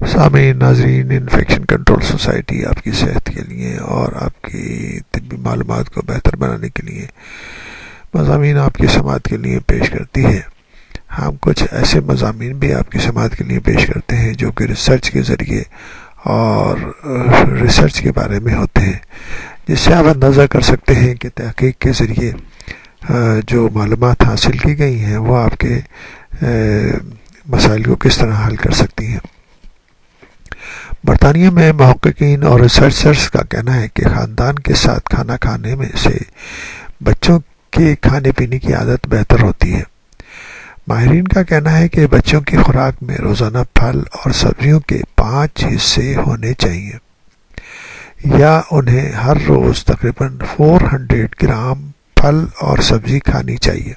سامعین ناظرین، infection control society آپ کی صحت کے لیے اور آپ کی طبی معلومات کو بہتر بنانے کے لیے مضامین آپ کی سماعت کے لیے پیش کرتی ہے۔ ہم کچھ ایسے مضامین بھی آپ کی سماعت کے لیے پیش کرتے ہیں جو کہ ریسرچ کے ذریعے اور ریسرچ کے بارے میں ہوتے ہیں، جس سے آپ اندازہ کر سکتے ہیں کہ تحقیق کے ذریعے جو معلومات حاصل کی گئی ہیں وہ آپ کے مسائل کو کس طرح حل کر سکتی ہیں۔ برطانیہ میں محققین اور ریسرچرز کا کہنا ہے کہ خاندان کے ساتھ کھانا کھانے میں سے بچوں کے کھانے پینے کی عادت بہتر ہوتی ہے۔ ماہرین کا کہنا ہے کہ بچوں کی خوراک میں روزانہ پھل اور سبزیوں کے 5 حصے ہونے چاہیے، یا انہیں ہر روز تقریباً 400 گرام پھل اور سبزی کھانی چاہیے۔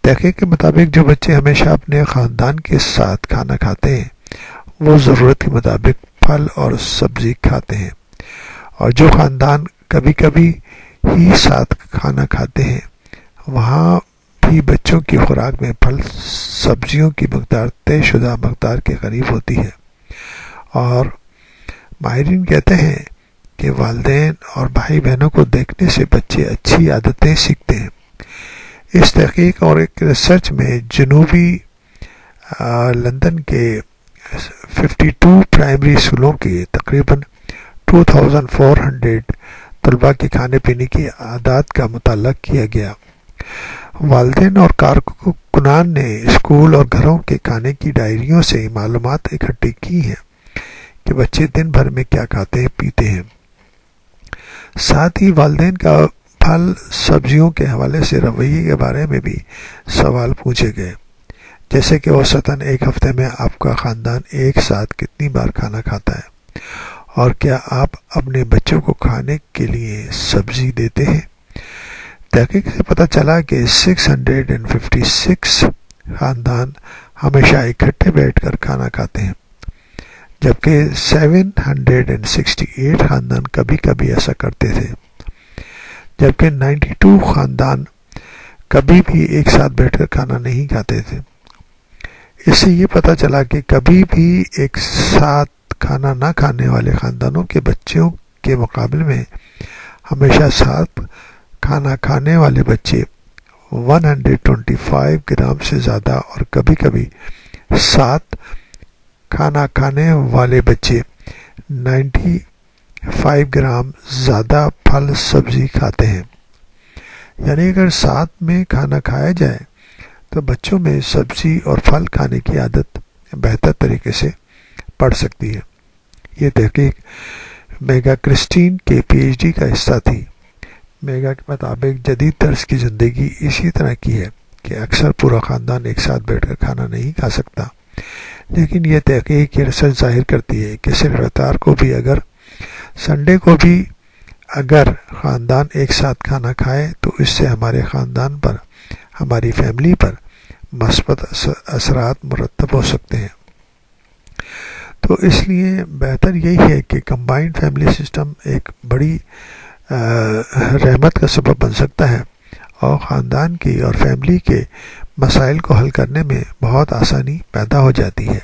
تحقیق کے مطابق جو بچے ہمیشہ اپنے خاندان کے ساتھ کھانا کھاتے ہیں وہ ضرورت کے مطابق پھل اور سبزی کھاتے ہیں، اور جو خاندان کبھی کبھی ہی ساتھ کھانا کھاتے ہیں وہاں بھی بچوں کی خوراک میں پھل سبزیوں کی مقدار طے شدہ مقدار کے قریب ہوتی ہے۔ اور ماہرین کہتے ہیں کہ والدین اور بھائی بہنوں کو دیکھنے سے بچے اچھی عادتیں سیکھتے ہیں۔ اس تحقیق اور ایک ریسرچ میں جنوبی لندن کے 52 پرائمری اسکولوں کے تقریباً 2400 طلباء کے کھانے پینے کی عادات کا مطالعہ کیا گیا۔ والدین اور کارکنان نے اسکول اور گھروں کے کھانے کی ڈائریوں سے معلومات اکٹھی کی ہیں کہ بچے دن بھر میں کیا کھاتے ہیں پیتے ہیں۔ ساتھ ہی والدین کا پھل سبزیوں کے حوالے سے رویے کے بارے میں بھی سوال پوچھے گئے، جیسے کہ اوسطاً ایک ہفتے میں آپ کا خاندان ایک ساتھ کتنی بار کھانا کھاتا ہے، اور کیا آپ اپنے بچوں کو کھانے کے لیے سبزی دیتے ہیں۔ تحقیق سے پتہ چلا کہ 656 خاندان ہمیشہ اکٹھے بیٹھ کر کھانا کھاتے ہیں، جبکہ 768 خاندان کبھی کبھی ایسا کرتے تھے، جبکہ 92 خاندان کبھی بھی ایک ساتھ بیٹھ کر کھانا نہیں کھاتے تھے۔ اس سے یہ پتہ چلا کہ کبھی بھی ایک ساتھ کھانا نہ کھانے والے خاندانوں کے بچوں کے مقابلے میں ہمیشہ ساتھ کھانا کھانے والے بچے 125 گرام سے زیادہ، اور کبھی کبھی ساتھ کھانا کھانے والے بچے 95 گرام زیادہ پھل سبزی کھاتے ہیں۔ یعنی اگر ساتھ میں کھانا کھایا جائے تو بچوں میں سبزی اور پھل کھانے کی عادت بہتر طریقے سے پڑ سکتی ہے۔ یہ تحقیق میگا کرسٹین کے PhD کا حصہ تھی۔ میگا کے مطابق جدید طرز کی زندگی اسی طرح کی ہے کہ اکثر پورا خاندان ایک ساتھ بیٹھ کر کھانا نہیں کھا سکتا، لیکن یہ تحقیق، یہ ریسرچ ظاہر کرتی ہے کہ صرف اتوار کو بھی اگر سنڈے کو بھی اگر خاندان ایک ساتھ کھانا کھائے تو اس سے ہمارے خاندان پر، ہماری فیملی پر مثبت اثرات مرتب ہو سکتے ہیں۔ تو اس لیے بہتر یہی ہے کہ کمبائنڈ فیملی سسٹم ایک بڑی رحمت کا سبب بن سکتا ہے، اور خاندان کی اور فیملی کے مسائل کو حل کرنے میں بہت آسانی پیدا ہو جاتی ہے۔